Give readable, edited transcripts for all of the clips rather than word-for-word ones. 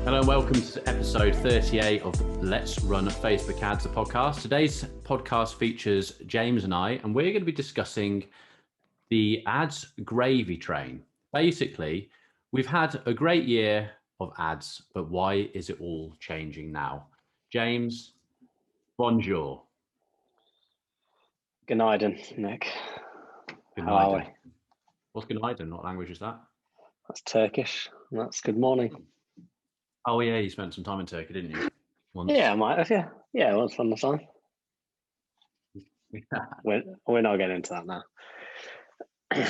Hello and welcome to episode 38 of Let's Run Facebook Ads, the podcast. Today's podcast features James and I, and we're going to be discussing the ads gravy train. Basically, we've had a great year of ads, but why is it all changing now? James, bonjour. Good night, Nick. Good How are we? What's good night? What language is that? That's Turkish. That's good morning. Oh yeah, you spent some time in Turkey, didn't you? Once. Yeah, I might have. Yeah, it was fun this time. We're not getting into that now.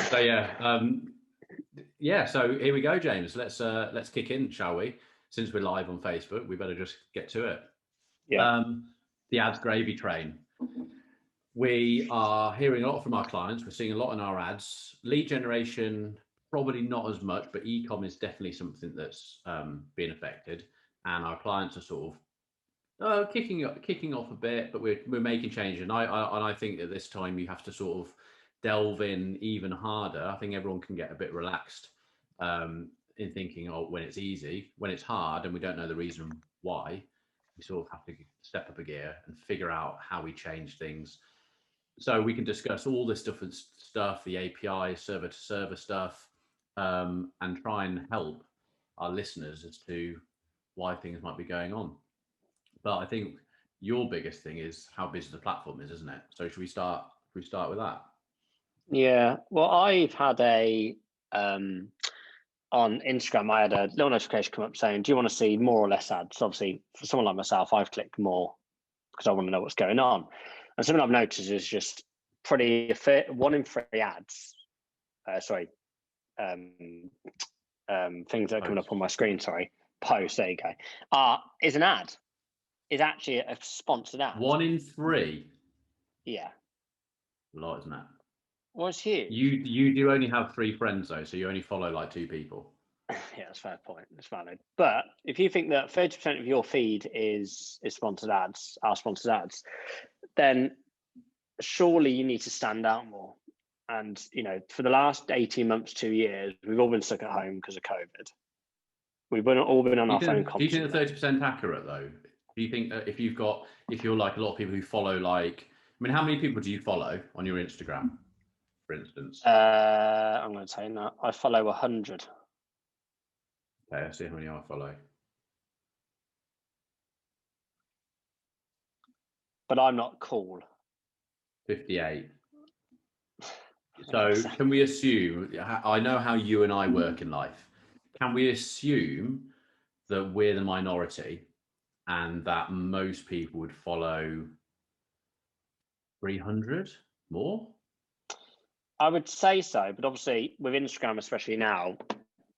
So so here we go, James. Let's kick in, shall we? Since we're live on Facebook, we better just get to it. Yeah. The ads gravy train. We are hearing a lot from our clients. We're seeing a lot in our ads. Lead generation, probably not as much, but e-com is definitely something that's being affected. And our clients are sort of kicking off a bit, but we're making changes. And I think at this time you have to sort of delve in even harder. I think everyone can get a bit relaxed in thinking, when it's easy. When it's hard and we don't know the reason why, we sort of have to step up a gear and figure out how we change things. So we can discuss all this different stuff, the API, server to server stuff, and try and help our listeners as to why things might be going on. But I think your biggest thing is how busy the platform is, isn't it? So should we start with that? Yeah. Well, I've had on Instagram, I had a little notification come up saying, do you want to see more or less ads? Obviously, for someone like myself, I've clicked more because I want to know what's going on. And something I've noticed is just pretty 1 in 3 ads. Things that are coming up on my screen. Post. There you go. Is an ad. Is actually a sponsored ad. 1 in 3. Yeah. A lot, isn't it? Well, it's huge. You do only have 3 friends though, so you only follow like 2 people. Yeah, that's a fair point. It's valid. But if you think that 30% of your feed is sponsored ads, then surely you need to stand out more. And for the last 18 months, 2 years, we've all been stuck at home because of COVID. We've all been on our phone constantly. Do you think the 30% accurate though? Do you think if you're like a lot of people who follow, how many people do you follow on your Instagram, for instance? I'm going to tell you that. I follow 100. Okay, I see how many I follow. But I'm not cool. 58. So can we assume, I know how you and I work in life, can we assume that we're the minority and that most people would follow 300 more? I would say so, but obviously with Instagram, especially now,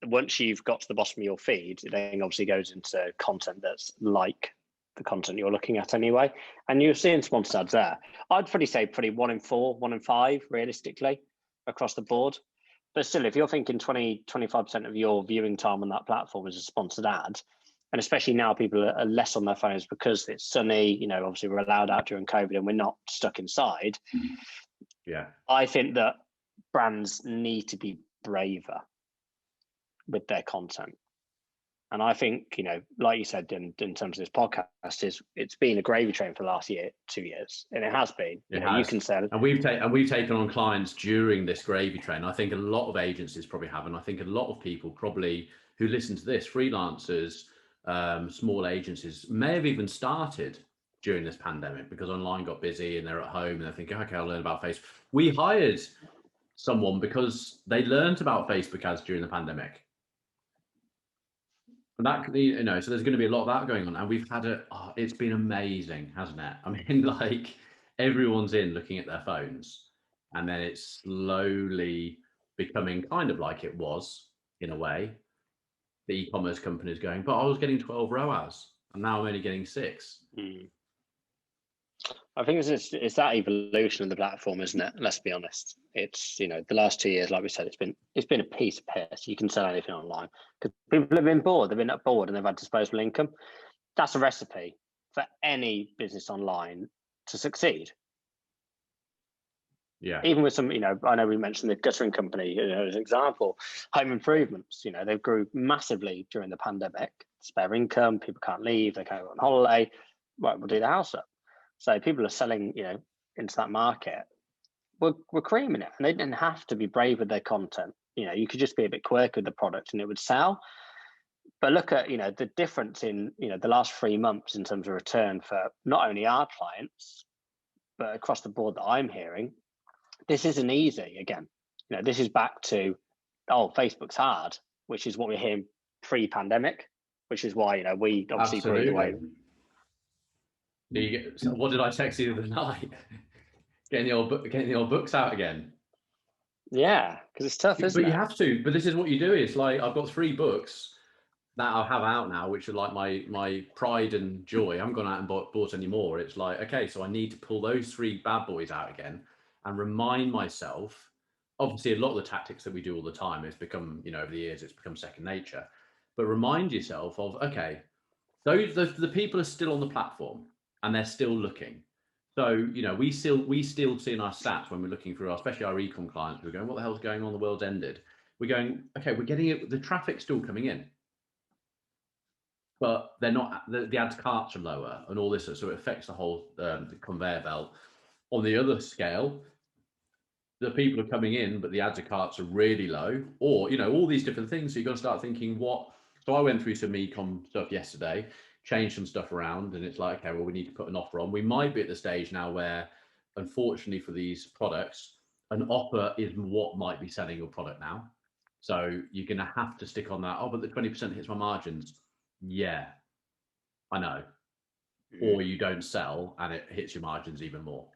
once you've got to the bottom of your feed, it then obviously goes into content that's like the content you're looking at anyway. And you're seeing sponsored ads there. I'd probably say 1 in 4, 1 in 5, realistically, across the board. But still, if you're thinking 25% of your viewing time on that platform is a sponsored ad, and especially now people are less on their phones because it's sunny, obviously we're allowed out during COVID and we're not stuck inside. Yeah. I think that brands need to be braver with their content. And I think, like you said, in terms of this podcast, it's been a gravy train for the last 2 years. And it has been. You can sell. And we've taken on clients during this gravy train. I think a lot of agencies probably have, and I think a lot of people probably who listen to this, freelancers, small agencies, may have even started during this pandemic because online got busy and they're at home and they're thinking, okay, I'll learn about Facebook. We hired someone because they learned about Facebook ads during the pandemic. And that, so there's going to be a lot of that going on. And we've had it's been amazing, hasn't it? I mean, everyone's in looking at their phones and then it's slowly becoming kind of like it was in a way. The e-commerce companies going, but I was getting 12 ROAS and now I'm only getting 6. I think it's that evolution of the platform, isn't it? Let's be honest. It's the last 2 years, like we said, it's been a piece of piss. You can sell anything online because people have been bored. They've been bored and they've had disposable income. That's a recipe for any business online to succeed. Yeah. Even with some, I know we mentioned the guttering company, as an example, home improvements, they grew massively during the pandemic, spare income, people can't leave, they can't go on holiday, right, we'll do the house up. So people are selling, into that market. We're creaming it, and they didn't have to be brave with their content. You could just be a bit quirky with the product and it would sell. But look at, the difference in, the last 3 months in terms of return for not only our clients, but across the board that I'm hearing. This isn't easy again. This is back to, Facebook's hard, which is what we're hearing pre-pandemic, which is why, we obviously grew the way. What did I text you the other night? Getting the old books out again. Yeah, because it's tough, isn't it? But you have to. But this is what you do. It's like, I've got 3 books that I have out now, which are like my pride and joy. I haven't gone out and bought any more. It's like, okay, so I need to pull those 3 bad boys out again and remind myself. Obviously, a lot of the tactics that we do all the time, it's become, over the years, it's become second nature. But remind yourself of, okay, the people are still on the platform and they're still looking. So, we still see in our stats when we're looking through, especially our ecom clients, we're going, what the hell's going on? The world's ended. We're going, okay, we're getting it. The traffic's still coming in, but they're not. The ads carts are lower and all this, so it affects the whole the conveyor belt. On the other scale, the people are coming in, but the ads carts are really low, or all these different things. So you've got to start thinking what. So I went through some ecom stuff yesterday, changed some stuff around, and it's like, okay, well, we need to put an offer on. We might be at the stage now where, unfortunately for these products, an offer is what might be selling your product now. So you're going to have to stick on that. Oh, but the 20% hits my margins. Yeah, I know. Or you don't sell and it hits your margins even more.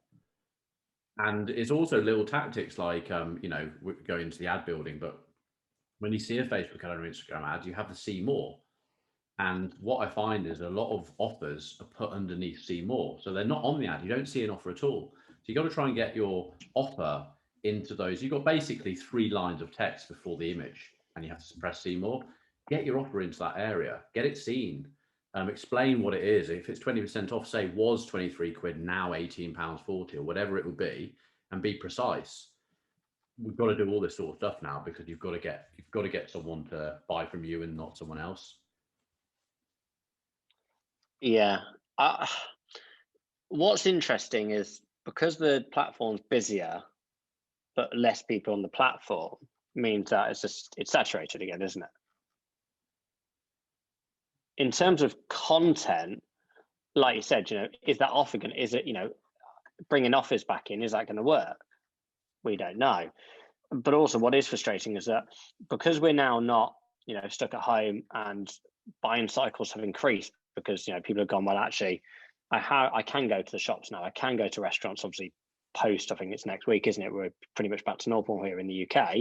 And it's also little tactics like, we're going into the ad building, but when you see a Facebook ad or Instagram ad, you have to see more. And what I find is a lot of offers are put underneath see more. So they're not on the ad. You don't see an offer at all. So you've got to try and get your offer into those. You've got basically 3 lines of text before the image and you have to press see more. Get your offer into that area, get it seen. Explain what it is. If it's 20% off, say was 23 quid, now £18.40 or whatever it will be, and be precise. We've got to do all this sort of stuff now because you've got to get someone to buy from you and not someone else. Yeah. What's interesting is because the platform's busier, but less people on the platform, means that it's saturated again, isn't it? In terms of content, like you said, is that offer going? Is it, bringing offers back in? Is that going to work? We don't know. But also, what is frustrating is that because we're now not, stuck at home and buying cycles have increased because people have gone, well, actually, I can go to the shops now. I can go to restaurants. Obviously, post, I think it's next week, isn't it? We're pretty much back to normal here in the UK.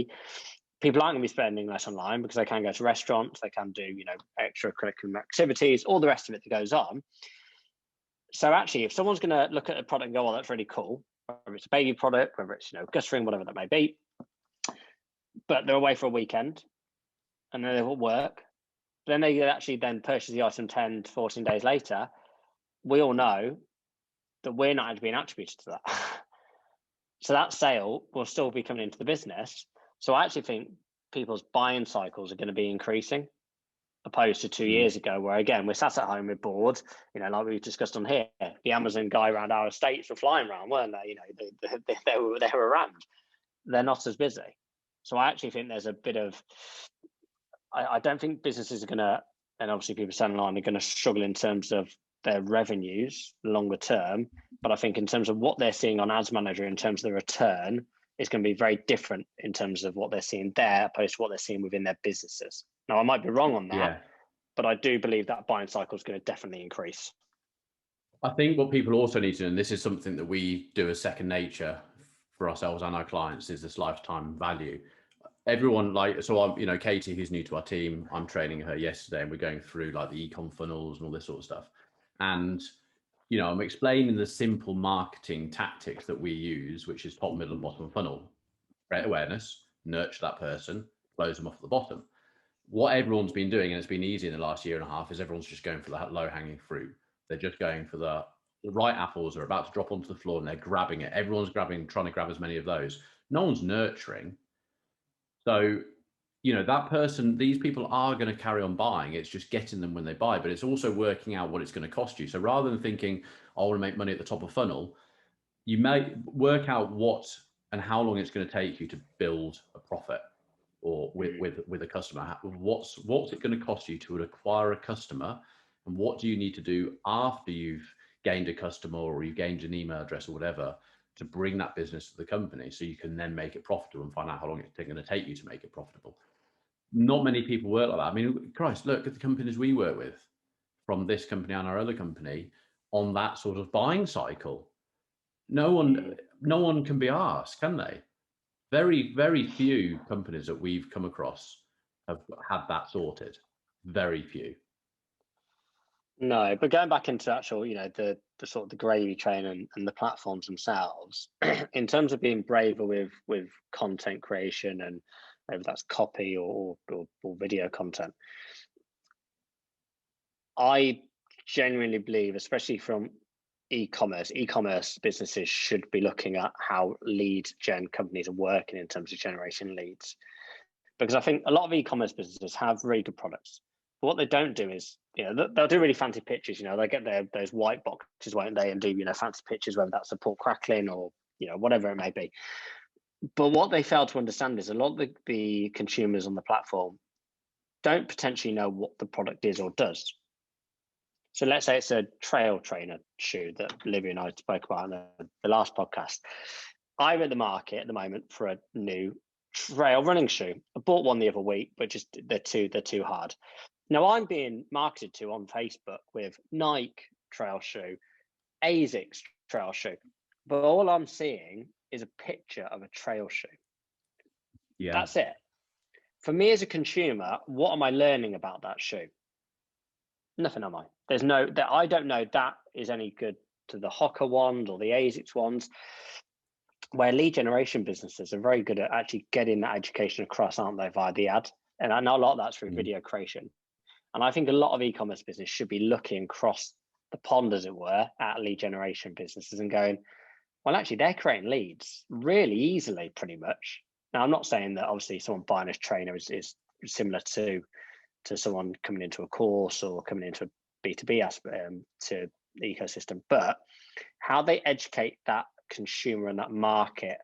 People aren't going to be spending less online because they can go to restaurants, they can do, extracurricular activities, all the rest of it that goes on. So actually, if someone's going to look at a product and go, oh, that's really cool, whether it's a baby product, whether it's, guttering, whatever that may be, but they're away for a weekend and then they're at work, then they actually then purchase the item 10 to 14 days later, we all know that we're not being attributed to that. So that sale will still be coming into the business. So I actually think people's buying cycles are going to be increasing opposed to 2 years ago, where again, we're sat at home, we're bored, like we discussed on here, the Amazon guy around our estates were flying around, weren't they? They were around. They're not as busy. So I actually think there's a bit of, I don't think businesses are going to, and obviously people selling online are going to struggle in terms of their revenues longer term. But I think in terms of what they're seeing on Ads Manager, in terms of the return, it's going to be very different in terms of what they're seeing there opposed to what they're seeing within their businesses. Now, I might be wrong on that, but I do believe that buying cycle is going to definitely increase. I think what people also need to know, and this is something that we do as second nature for ourselves and our clients, is this lifetime value. Everyone, I'm, Katie, who's new to our team, I'm training her yesterday and we're going through like the ecom funnels and all this sort of stuff. And, I'm explaining the simple marketing tactics that we use, which is top, middle, and bottom funnel. Create awareness, nurture that person, close them off at the bottom. What everyone's been doing, and it's been easy in the last year and a half, is everyone's just going for that low hanging fruit. They're just going for the the ripe apples are about to drop onto the floor and they're grabbing it. Everyone's grabbing, trying to grab as many of those. No one's nurturing. So, you know, that person, these people are going to carry on buying. It's just getting them when they buy, but it's also working out what it's going to cost you. So rather than thinking, I want to make money at the top of funnel, you may work out what and how long it's going to take you to build a profit, or with a customer. What's it going to cost you to acquire a customer, and what do you need to do after you've gained a customer or you've gained an email address or whatever to bring that business to the company, so you can then make it profitable and find out how long it's going to take you to make it profitable. Not many people work like that. I mean, Christ, look at the companies we work with, from this company and our other company, on that sort of buying cycle. No one can be asked, can they? Very, very few companies that we've come across have had that sorted. Very few. No, but going back into actual, you know, the sort of the gravy train and the platforms themselves, in terms of being braver with content creation, and whether that's copy or video content, I genuinely believe, especially from e-commerce businesses should be looking at how lead gen companies are working in terms of generation leads, because I think a lot of e-commerce businesses have really good products. But what they don't do is, you know, they'll do really fancy pictures. You know, they get those white boxes, won't they, and do, you know, fancy pictures, whether that's a pork crackling or, you know, whatever it may be. But what they fail to understand is a lot of the consumers on the platform don't potentially know what the product is or does. So let's say it's a trail trainer shoe that Livia and I spoke about in the last podcast. I'm at the market at the moment for a new trail running shoe. I bought one the other week, but just they're too hard. Now I'm being marketed to on Facebook with Nike trail shoe, ASICS trail shoe, but all I'm seeing is a picture of a trail shoe. Yeah, that's it. For me as a consumer, what am I learning about that shoe? Nothing, am I? I don't know that is any good to the Hoka ones or the ASICS ones, where lead generation businesses are very good at actually getting that education across, aren't they, via the ad? And I know a lot of that's through video creation. And I think a lot of e-commerce business should be looking across the pond, as it were, at lead generation businesses and going, well, actually, they're creating leads really easily, pretty much. Now, I'm not saying that obviously someone buying a trainer is similar to someone coming into a course or coming into a B2B aspect to the ecosystem, but how they educate that consumer and that market,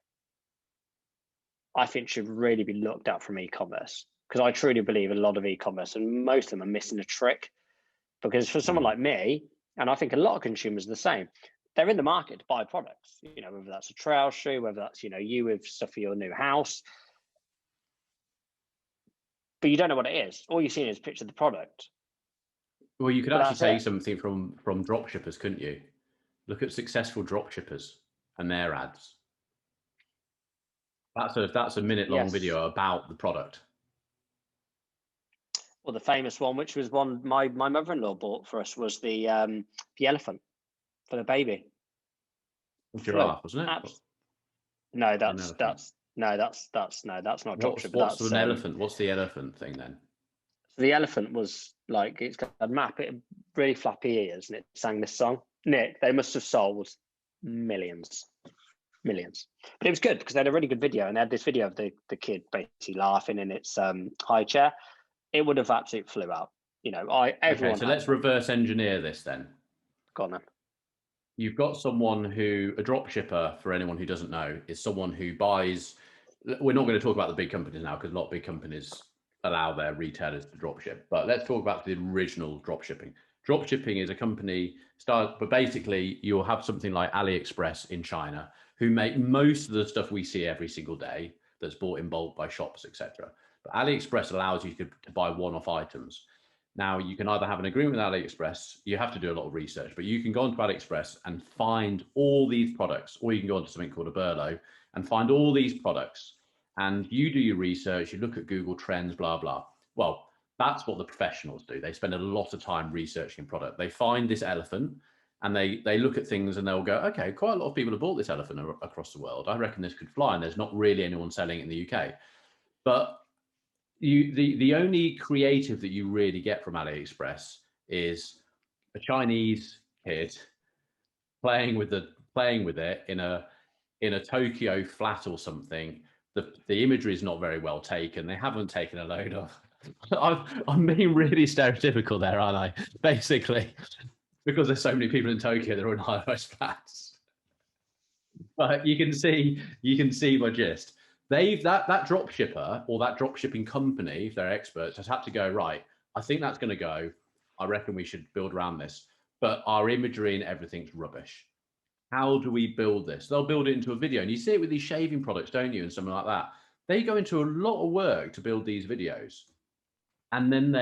I think should really be looked at from e-commerce, because I truly believe a lot of e-commerce, and most of them, are missing a trick. Because for someone like me, and I think a lot of consumers are the same, they're in the market to buy products, you know, whether that's a trail shoe, whether that's, you know, you with stuff for your new house, but you don't know what it is. All you've seen is a picture of the product. Well, you could actually take something from dropshippers, couldn't you? Look at successful dropshippers and their ads. That's a minute-long video about the product. Well, the famous one, which was one my mother-in-law bought for us, was the elephant for the baby. Giraffe, wasn't it? No, that's not dropship. What's an elephant? What's the elephant thing then? So the elephant was like, it's got a map, it had really flappy ears, and it sang this song. Nick, they must have sold millions. But it was good because they had a really good video, and they had this video of the kid basically laughing in its high chair. It would have absolutely flew out. You know, everyone. Okay, so let's reverse engineer this then. Go on then. You've got someone who, a drop shipper, for anyone who doesn't know, is someone who buys. We're not going to talk about the big companies now, because a lot of big companies allow their retailers to drop ship. But let's talk about the original drop shipping. Drop shipping is a company but basically you'll have something like AliExpress in China, who make most of the stuff we see every single day that's bought in bulk by shops, etc. But AliExpress allows you to buy one-off items. Now, you can either have an agreement with AliExpress, you have to do a lot of research, but you can go onto AliExpress and find all these products, or you can go onto something called a Burlo and find all these products. And you do your research, you look at Google Trends, blah, blah. Well, that's what the professionals do. They spend a lot of time researching product. They find this elephant and they look at things and they'll go, okay, quite a lot of people have bought this elephant across the world. I reckon this could fly, and there's not really anyone selling it in the UK. But the only creative that you really get from AliExpress is a Chinese kid playing with it in a Tokyo flat or something. The imagery is not very well taken. They haven't taken a load of. I'm being really stereotypical there, aren't I? Basically, because there's so many people in Tokyo that are in high-rise flats. But you can see my gist. That drop shipper or that drop shipping company, if they're experts, has had to go, right, I think that's going to go. I reckon we should build around this. But our imagery and everything's rubbish. How do we build this? They'll build it into a video. And you see it with these shaving products, don't you? And something like that. They go into a lot of work to build these videos. And then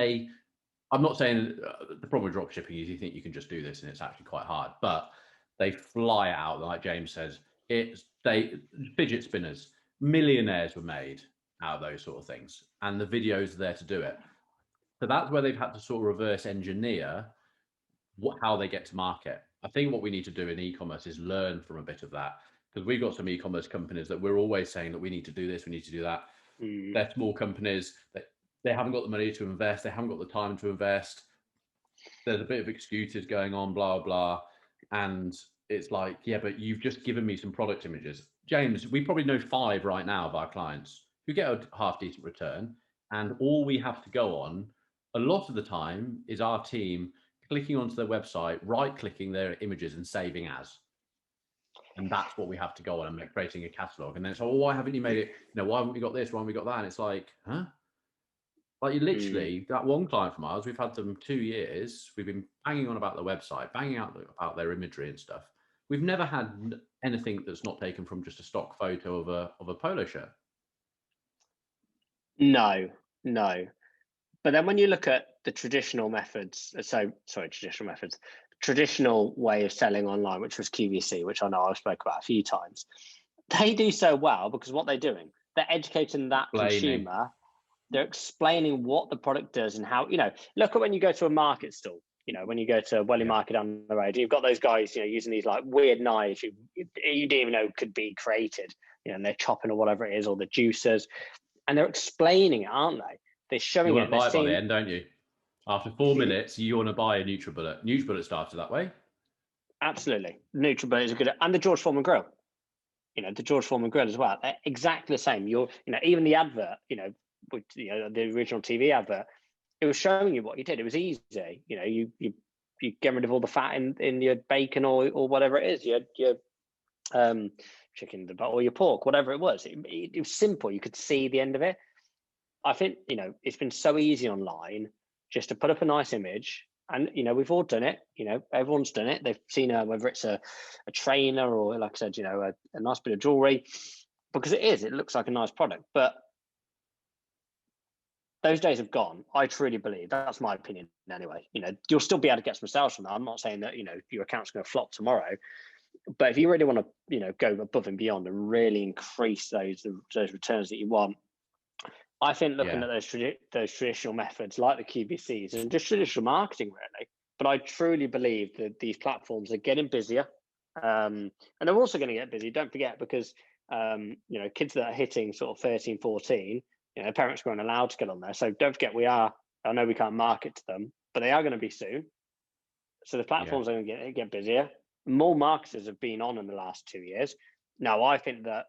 I'm not saying the problem with drop shipping is you think you can just do this and it's actually quite hard, but they fly out, like James says, fidget spinners, millionaires were made out of those sort of things. And the videos are there to do it. So that's where they've had to sort of reverse engineer how they get to market. I think what we need to do in e-commerce is learn from a bit of that, because we've got some e-commerce companies that we're always saying that we need to do this, we need to do that. They're small companies that they haven't got the money to invest, they haven't got the time to invest. There's a bit of excuses going on, blah blah, and it's like, yeah, but you've just given me some product images. James, we probably know 5 right now of our clients who get a half decent return, and all we have to go on a lot of the time is our team clicking onto their website, right-clicking their images and saving as. And that's what we have to go on and creating a catalog. And then it's like, well, why haven't you made it? Why haven't we got this? Why haven't we got that? And it's like, huh? Like you literally, that one client from ours, we've had them 2 years. We've been banging on about their website, banging out about their imagery and stuff. We've never had anything that's not taken from just a stock photo of a polo shirt. No. But then when you look at the traditional way of selling online, which was QVC, which I know I've spoke about a few times, they do so well because what they're doing, they're educating that consumer. They're explaining what the product does and how, look at when you go to a market stall, when you go to a Welly market down the road, you've got those guys, using these like weird knives you didn't even know could be created, and they're chopping or whatever it is, or the juicers, and they're explaining it, aren't they? They're showing you it. Want to buy it by the end, don't you? After 4 minutes, you want to buy a NutriBullet. NutriBullet started that way. Absolutely. NutriBullet is a good, and the George Foreman grill. The George Foreman grill as well. They're exactly the same. Even the advert, with the original TV advert, it was showing you what you did. It was easy. You get rid of all the fat in your bacon or whatever it is. Your chicken or your pork, whatever it was. It was simple. You could see the end of it. I think it's been so easy online just to put up a nice image, and we've all done it. Everyone's done it. They've seen whether it's a trainer or, like I said, a nice bit of jewelry, because it looks like a nice product. But those days have gone. I truly believe, that's my opinion anyway. You'll still be able to get some sales from that. I'm not saying that your account's going to flop tomorrow, but if you really want to go above and beyond and really increase those returns that you want, I think looking at those traditional methods like the QVCs and just traditional marketing, really. But I truly believe that these platforms are getting busier, and they're also going to get busy. Don't forget, because kids that are hitting sort of 13, 14, parents weren't allowed to get on there. So don't forget, I know we can't market to them, but they are going to be soon. So the platforms are going to get busier. More marketers have been on in the last 2 years. Now, I think that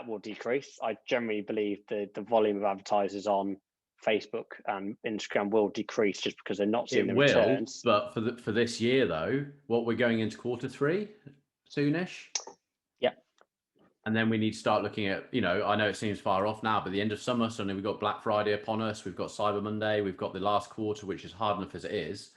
will decrease. I generally believe the volume of advertisers on Facebook and Instagram will decrease just because they're not seeing the returns. But for this year, though, what we're going into Q3 soonish. Yeah. And then we need to start looking at, I know it seems far off now, but the end of summer, suddenly we've got Black Friday upon us. We've got Cyber Monday. We've got the last quarter, which is hard enough as it is.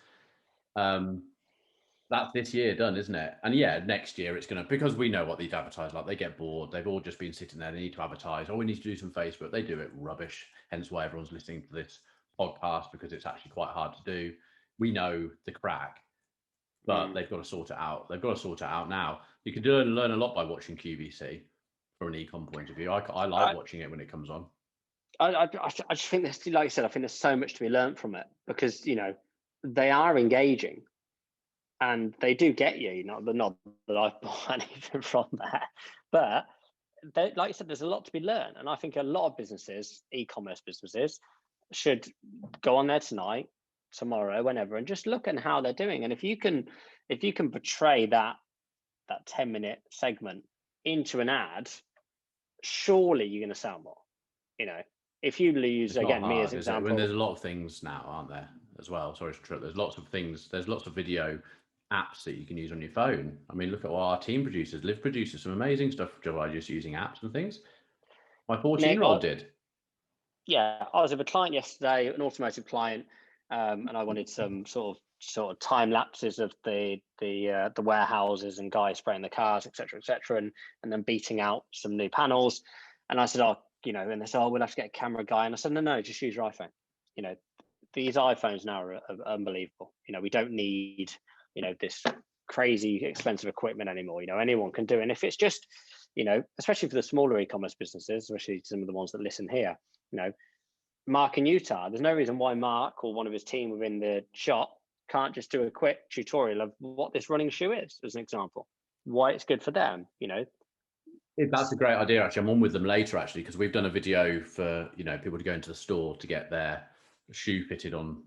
That's this year done, isn't it? And next year it's going to, because we know what these advertisers like, they get bored. They've all just been sitting there. They need to advertise. Oh, we need to do some Facebook. They do it rubbish. Hence why everyone's listening to this podcast, because it's actually quite hard to do. We know the crack, but they've got to sort it out. They've got to sort it out now. You can learn a lot by watching QVC from an e-com point of view. I like watching it when it comes on. I just think there's, like I said, I think there's so much to be learned from it, because, they are engaging. And they do get you, not that I've bought anything from there, but like I said, there's a lot to be learned. And I think a lot of businesses, e-commerce businesses, should go on there tonight, tomorrow, whenever, and just look at how they're doing. And if you can portray that that 10-minute segment into an ad, surely you're going to sell more. If you lose, it's again, not me hard, as an is it? example. When there's a lot of things now, aren't there, as well? Sorry to interrupt. There's lots of things. There's lots of video apps that you can use on your phone. I mean, look at what our team produces. Liv produces some amazing stuff by just using apps and things. My 14-year-old did. Yeah, I was with a client yesterday, an automotive client, and I wanted some sort of time lapses of the warehouses and guys spraying the cars, etc., and then beating out some new panels. And I said, and they said, we'll have to get a camera guy. And I said, no, just use your iPhone. These iPhones now are unbelievable. We don't need this crazy expensive equipment anymore. Anyone can do it. And if it's just, especially for the smaller e-commerce businesses, especially some of the ones that listen here, Mark in Utah, there's no reason why Mark or one of his team within the shop can't just do a quick tutorial of what this running shoe is, as an example, why it's good for them. That's a great idea, actually. I'm on with them later, actually, because we've done a video for people to go into the store to get their shoe fitted on,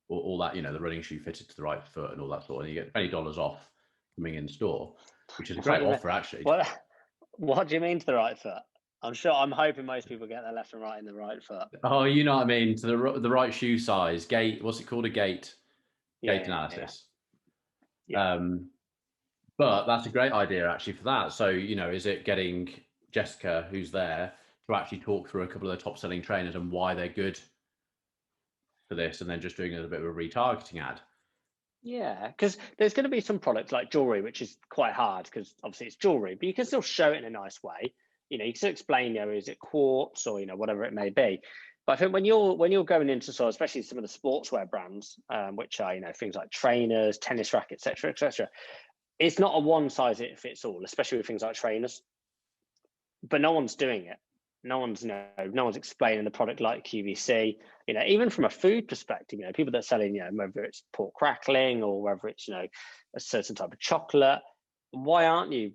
all that, the running shoe fitted to the right foot and all that sort of, and you get $20 off coming in store, which is a great offer, actually. What do you mean to the right foot? I'm hoping most people get their left and right in the right foot. Oh, you know what I mean, to the right shoe size, gait. What's it called? A gait analysis. Yeah. But that's a great idea, actually, for that. So, is it getting Jessica, who's there, to actually talk through a couple of the top selling trainers and why they're good for this, and then just doing a bit of a retargeting ad? Yeah, because there's going to be some products like jewelry, which is quite hard because obviously it's jewelry, but you can still show it in a nice way. You can still explain, is it quartz or whatever it may be. But I think when you're going into especially some of the sportswear brands, which are things like trainers, tennis rackets, etc., it's not a one size fits all, especially with things like trainers. But no one's doing it. No one's explaining the product like QVC. Even from a food perspective, people that are selling, whether it's pork crackling or whether it's a certain type of chocolate. Why aren't you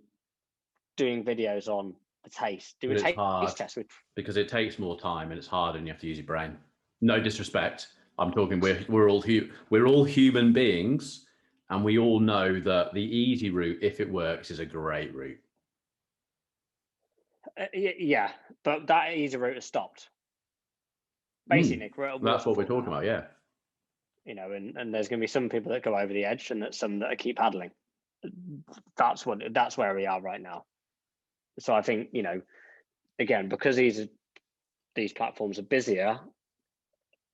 doing videos on the taste? Do a taste test because it takes more time and it's hard and you have to use your brain. No disrespect. I'm talking. We're all human beings, and we all know that the easy route, if it works, is a great route. Yeah, but that easy route has stopped. Basically, Nick, that's what we're talking about. Yeah. And there's going to be some people that go over the edge, and some that keep paddling. That's where we are right now. So I think again, because these platforms are busier,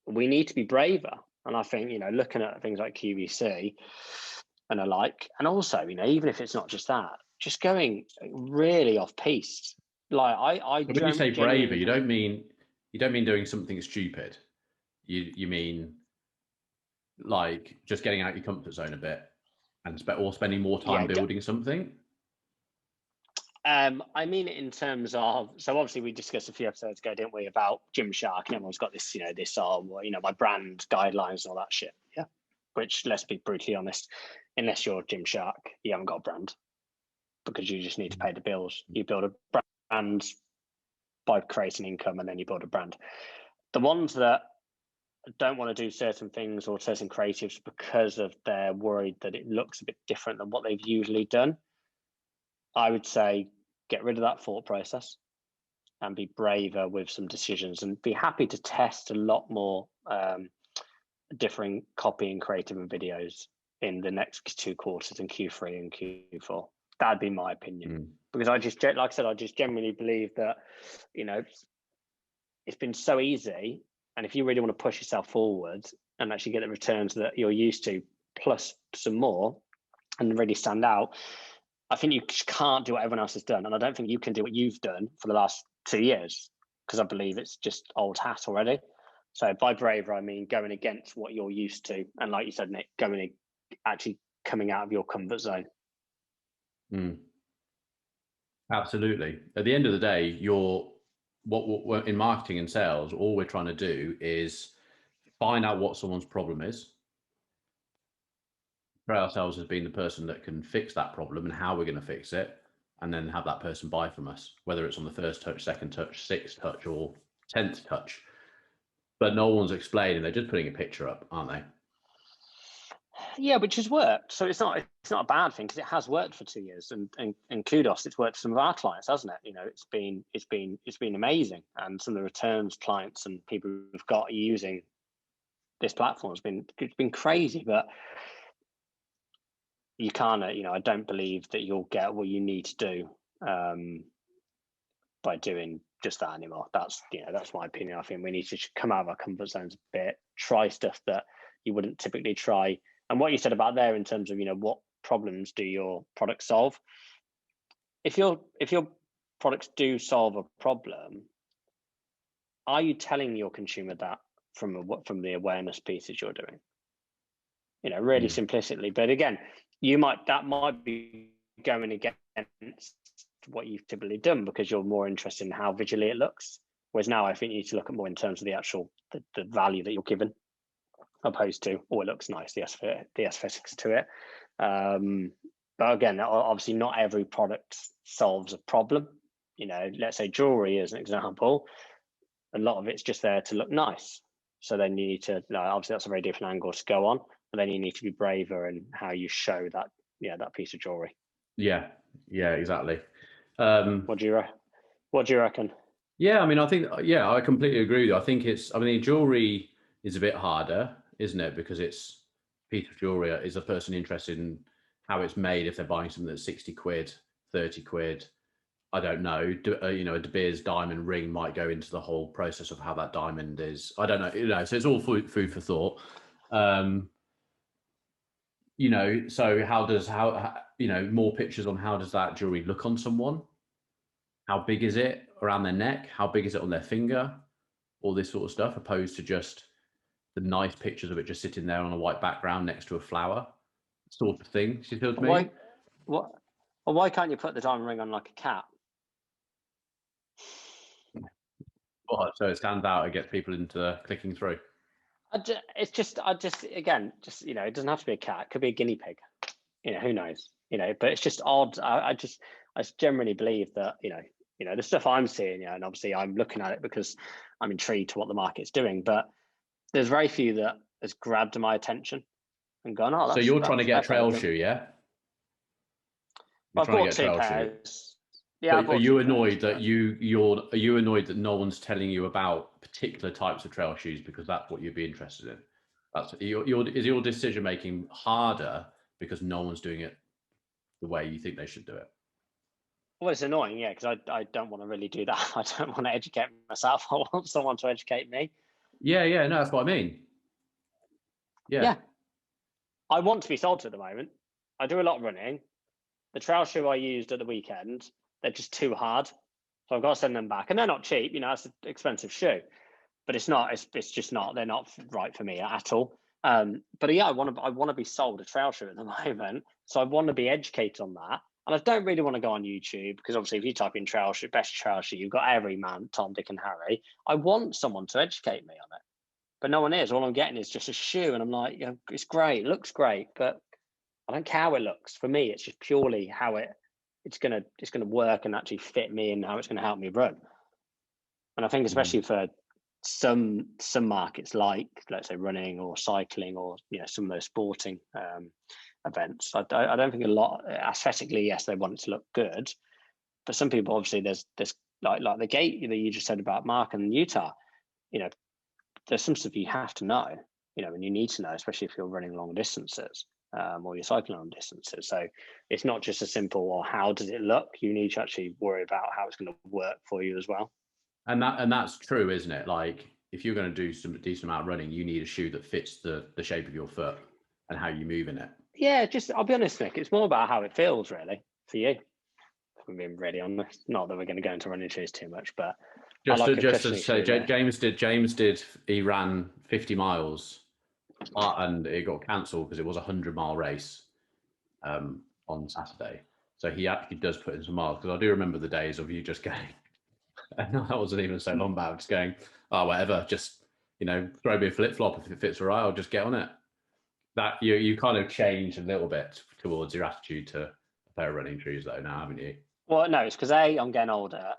we need to be braver. And I think looking at things like QVC and alike, and also even if it's not just that, just going really off piste. Like when you say braver, you don't mean doing something stupid. You mean like just getting out your comfort zone a bit and spending more time building something. I mean it in terms of, so obviously we discussed a few episodes ago, didn't we, about Gymshark, and everyone's got this, my brand guidelines and all that shit. Yeah. Which, let's be brutally honest, unless you're Gymshark, you haven't got a brand because you just need to pay the bills. You build a brand by creating income, and then you build a brand. The ones that don't want to do certain things or certain creatives because of they're worried that it looks a bit different than what they've usually done, I would say get rid of that thought process and be braver with some decisions, and be happy to test a lot more differing copy and creative and videos in the next 2 quarters, in Q3 and Q4. That'd be my opinion. Because I just generally believe that, it's been so easy. And if you really want to push yourself forward and actually get the returns that you're used to, plus some more, and really stand out, I think you can't do what everyone else has done. And I don't think you can do what you've done for the last 2 years, because I believe it's just old hat already. So by braver, I mean going against what you're used to. And like you said, Nick, actually coming out of your comfort zone. Absolutely. At the end of the day, what in marketing and sales, all we're trying to do is find out what someone's problem is, for ourselves as being the person that can fix that problem and how we're going to fix it, and then have that person buy from us, whether it's on the first touch, second touch, sixth touch, or 10th touch. But no one's explaining. They're just putting a picture up, aren't they? Yeah, which has worked. So it's not a bad thing because it has worked for 2 years, and kudos, it's worked for some of our clients, hasn't it? You know, it's been amazing, and some of the returns clients and people who've got using this platform it's been crazy. But you can't, you know, I don't believe that you'll get what you need to do by doing just that anymore. That's, you know, that's my opinion. I think we need to come out of our comfort zones a bit, try stuff that you wouldn't typically try. And what you said about there in terms of, you know, what problems do your products solve? If your products do solve a problem, are you telling your consumer that from the awareness pieces you're doing? You know, really simplistically. But again, that might be going against what you've typically done because you're more interested in how visually it looks. Whereas now I think you need to look at more in terms of the actual the value that you're given, opposed to, oh, it looks nice, the aesthetics to it. But again, obviously not every product solves a problem. You know, let's say jewelry as an example, a lot of it's just there to look nice. So then you need to, obviously that's a very different angle to go on, but then you need to be braver in how you show that, that piece of jewelry. Yeah, exactly. What do you reckon? Yeah, I mean, I think, I completely agree with you. I think jewelry is a bit harder, isn't it? Because it's a piece of jewelry. Is a person interested in how it's made if they're buying something that's 60 quid, 30 quid? I don't know. You know, a De Beers diamond ring might go into the whole process of how that diamond is. I don't know. You know, so it's all food for thought. You know, so how you know, more pictures on how does that jewelry look on someone? How big is it around their neck? How big is it on their finger? All this sort of stuff, opposed to just the nice pictures of it just sitting there on a white background next to a flower, sort of thing. You feel me? Why can't you put the diamond ring on like a cat? So it stands out and gets people into clicking through. It's just, again, you know, it doesn't have to be a cat. It could be a guinea pig. You know, who knows? You know, but it's just odd. I generally believe that, you know, the stuff I'm seeing, and obviously I'm looking at it because I'm intrigued to what the market's doing, but there's very few that has grabbed my attention and gone, oh, so you're trying to get a trail shoe, yeah? I've bought 2 pairs. Yeah, but are you annoyed that are you annoyed that no one's telling you about particular types of trail shoes because that's what you'd be interested in? Is your decision making harder because no one's doing it the way you think they should do it? Well, it's annoying, yeah, because I don't want to really do that. I don't want to educate myself. I want someone to educate me. Yeah, no, that's what I mean. Yeah. I want to be sold to at the moment. I do a lot of running. The trail shoe I used at the weekend, they're just too hard. So I've got to send them back. And they're not cheap, you know, it's an expensive shoe. But it's just not, they're not right for me at all. But yeah, I want to be sold a trail shoe at the moment. So I want to be educated on that. And I don't really want to go on YouTube because obviously if you type in trail shoe, best trail shoe, you've got every man, Tom, Dick and Harry. I want someone to educate me on it. But no one is. All I'm getting is just a shoe. And I'm like, it's great, it looks great, but I don't care how it looks. For me, it's just purely how it's gonna work and actually fit me and how it's gonna help me run. And I think especially for some markets like, let's say, running or cycling or, you know, some of those sporting events, I don't think a lot aesthetically, yes, they want it to look good, but some people obviously there's like the gate that you just said about Mark and Utah, you know, there's some stuff you have to know, you know, and you need to know, especially if you're running long distances or you're cycling long distances. So it's not just a simple, well, how does it look? You need to actually worry about how it's going to work for you as well. And that's true, isn't it? Like if you're going to do some decent amount of running, you need a shoe that fits the shape of your foot and how you move in it. Yeah, I'll be honest, Nick, it's more about how it feels just for you. If I'm being really honest, not that we're going to go into running shoes too much, but just to say, James did. He ran 50 miles, and it got cancelled because it was a 100-mile race on Saturday. So he actually does put in some miles because I do remember the days of you just going, and that wasn't even so long back, just going, oh, whatever, just, you know, throw me a flip flop if it fits all right, I'll just get on it. That you kind of changed a little bit towards your attitude to a pair of running shoes, though, now, haven't you? Well, no, it's because A, I'm getting older.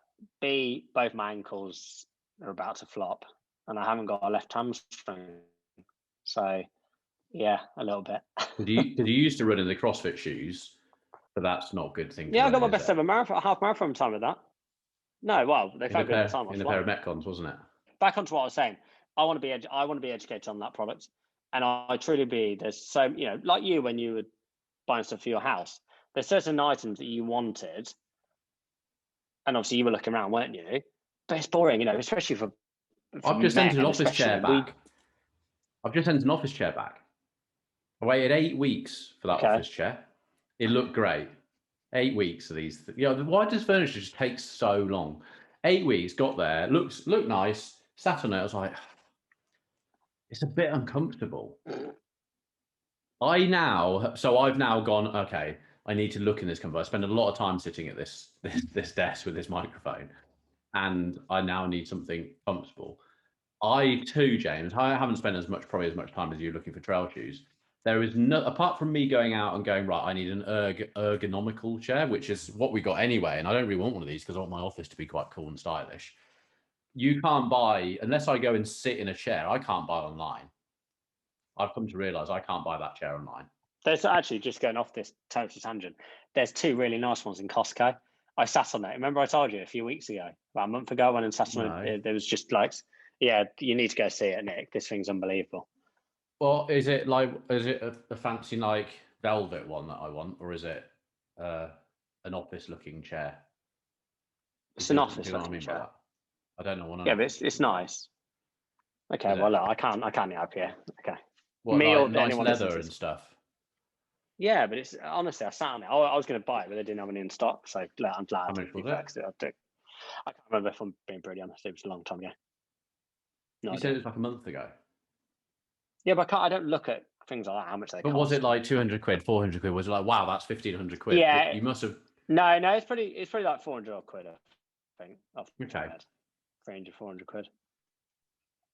B, both my ankles are about to flop, and I haven't got a left hamstring. So Yeah, a little bit. Did you used to run in the CrossFit shoes, but that's not a good thing to Yeah, I run got in, my is best it? ever half marathon time with that. No, well, they felt good at the time. I In was a pair flying. of Metcons, wasn't it? Back onto what I was saying. I want to be educated on that product, and I truly be. There's so like you when you were buying stuff for your house. There's certain items that you wanted, and obviously you were looking around, weren't you? But it's boring, especially for I've just sent men, an office chair especially. back. I've just sent an office chair back. I waited 8 weeks for that Okay. office chair. It looked great. 8 weeks of these. Why does furniture just take so long? 8 weeks, got there, looked nice, sat on it. I was like, it's a bit uncomfortable. I've now gone, okay, I need to look in this comfort. I spend a lot of time sitting at this desk with this microphone, and I now need something comfortable. I too, James, I haven't spent probably as much time as you looking for trail shoes. There is no, apart from me going out and going, right, I need an ergonomical chair, which is what we got anyway. And I don't really want one of these because I want my office to be quite cool and stylish. You can't buy, unless I go and sit in a chair, I can't buy online. I've come to realize I can't buy that chair online. There's actually, just going off this total tangent, there's two really nice ones in Costco. I sat on it. Remember I told you a few weeks ago, about a month ago, I went and sat on it. There was just like, yeah, you need to go see it, Nick. This thing's unbelievable. Well, is it a fancy like velvet one that I want, or is it an office looking chair? It's an office looking chair. By that? I don't know what. Yeah, but it's nice. Okay, well, look, I can't help you. Okay. What, Me like or nice anyone leather and stuff? Yeah, but it's honestly, I sat on it. I was going to buy it, but they didn't have any in stock. So I'm glad. How much was it? I can't remember, if I'm being pretty honest. It was a long time ago. No, you said it was like a month ago. Yeah, but I don't look at things like that, how much they cost. But was it like 200 quid, 400 quid? Was it like, wow, that's 1,500 quid? Yeah. But you must have. No, it's pretty like 400 quid, I think. Okay. 300, 400 quid.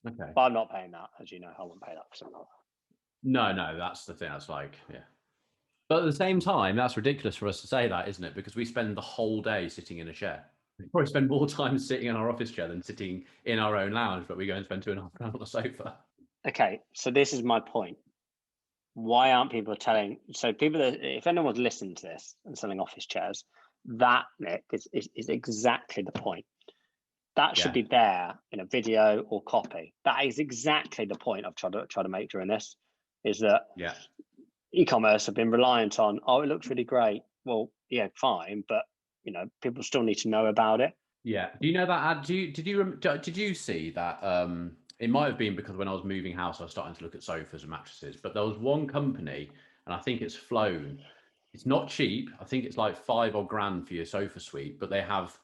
Okay. But I'm not paying that, as you know. I won't pay that for something like that. No, that's the thing. That's like, yeah. But at the same time, that's ridiculous for us to say that, isn't it? Because we spend the whole day sitting in a chair. We probably spend more time sitting in our office chair than sitting in our own lounge, but we go and spend 2.5 grand on a sofa. Okay, so this is my point. Why aren't people telling? So people, if anyone's listening to this and selling office chairs, that, Nick, is exactly the point. That should be there in a video or copy. That is exactly the point I've tried to make during this. Is that e-commerce have been reliant on, oh, it looks really great. Well, yeah, fine, but people still need to know about it. Yeah. Do you know that ad? Did you see that? It might have been because when I was moving house, I was starting to look at sofas and mattresses. But there was one company, and I think it's flown. It's not cheap. I think it's like $5 or grand for your sofa suite. But they have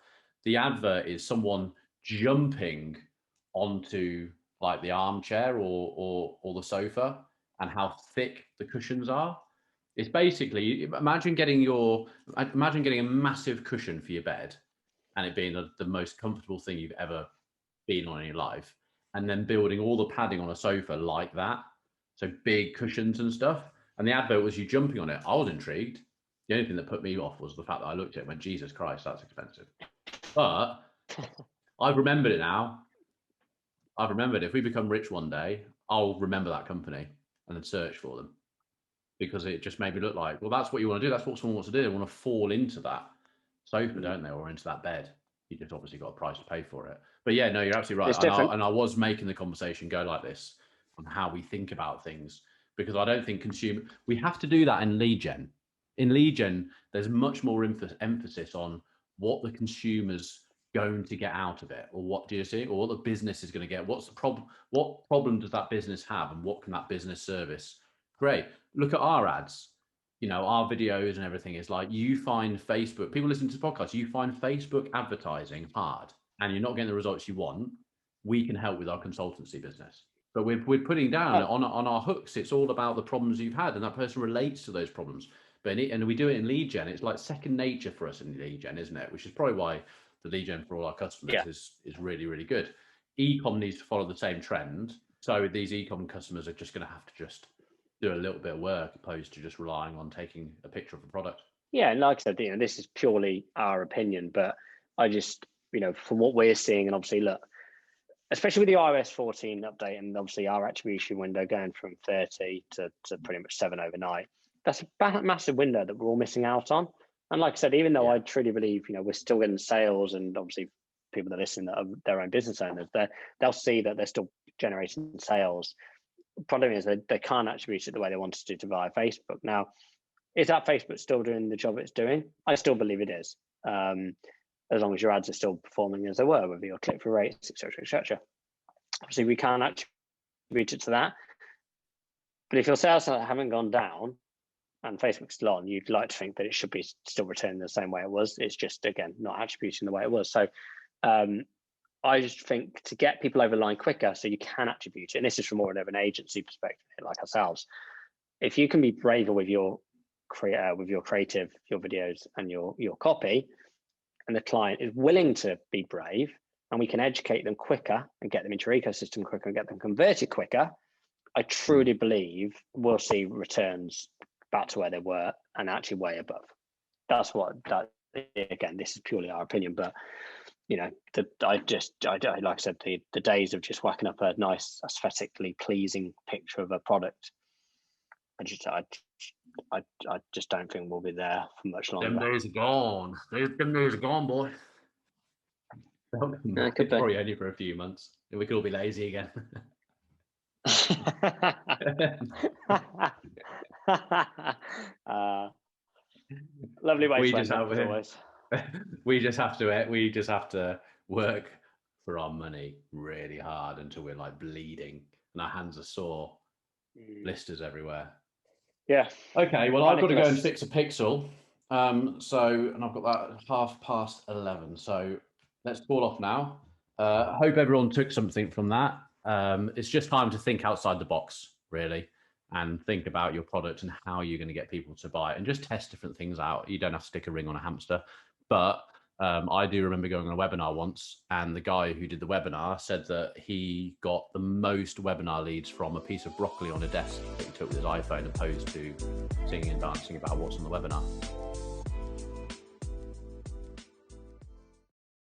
the advert is someone jumping onto like the armchair or the sofa, and how thick the cushions are. It's basically imagine getting a massive cushion for your bed, and it being the most comfortable thing you've ever been on in your life, and then building all the padding on a sofa like that, so big cushions and stuff. And the advert was you jumping on it. I was intrigued. The only thing that put me off was the fact that I looked at it and went, Jesus Christ, that's expensive. But I've remembered it now. I've remembered if we become rich one day, I'll remember that company and then search for them, because it just made me look like, well, that's what you want to do. That's what someone wants to do. They want to fall into that sofa, don't they? Or into that bed. You just obviously got a price to pay for it. But yeah, no, you're absolutely right. And I was making the conversation go like this on how we think about things, because I don't think we have to do that in lead gen. In lead gen, there's much more emphasis on what the consumer's going to get out of it, or what do you see, or what the business is going to get. What's the problem? What problem does that business have, and what can that business service? Great. Look at our ads. Our videos and everything is like, you find Facebook, people listening to the podcast, you find Facebook advertising hard and you're not getting the results you want. We can help with our consultancy business. But we're putting down on our hooks, it's all about the problems you've had, and that person relates to those problems. And we do it in lead gen. It's like second nature for us in lead gen, isn't it? Which is probably why the lead gen for all our customers is really, really good. E-com needs to follow the same trend. So these e-com customers are just going to have to just do a little bit of work opposed to just relying on taking a picture of the product. Yeah, and like I said, this is purely our opinion, but I just, from what we're seeing, and obviously, look, especially with the iOS 14 update and obviously our attribution window going from 30 to pretty much 7 overnight. That's a massive window that we're all missing out on. And like I said, even though I truly believe, we're still getting sales, and obviously people that listen that are their own business owners, they'll see that they're still generating sales. The problem is they can't attribute it the way they want to do via Facebook. Now, is that Facebook still doing the job it's doing? I still believe it is. As long as your ads are still performing as they were, with your click-through rates, etc., etc. Obviously, we can't attribute it to that. But if your sales haven't gone down and Facebook's still on, you'd like to think that it should be still returning the same way it was. It's just, again, not attributing the way it was. So I just think to get people over the line quicker, so you can attribute it, and this is from more of an agency perspective, like ourselves, if you can be braver with your creative, your videos and your copy, and the client is willing to be brave, and we can educate them quicker and get them into your ecosystem quicker and get them converted quicker, I truly believe we'll see returns back to where they were and actually way above. Again, this is purely our opinion, but like I said, the days of just whacking up a nice aesthetically pleasing picture of a product, I just don't think we'll be there for much longer. Them days are gone. Them days are gone, boy. Could probably only for a few months. We could all be lazy again. Lovely way to end up, as always. We just have to work for our money really hard until we're like bleeding and our hands are sore, blisters everywhere. Yeah. Okay. Well, I've got to go and fix a pixel. And I've got that 11:30. So let's call off now. I hope everyone took something from that. It's just time to think outside the box, really, and think about your product and how you're going to get people to buy it, and just test different things out. You don't have to stick a ring on a hamster, but I do remember going on a webinar once, and the guy who did the webinar said that he got the most webinar leads from a piece of broccoli on a desk that he took with his iPhone, opposed to singing and dancing about what's on the webinar.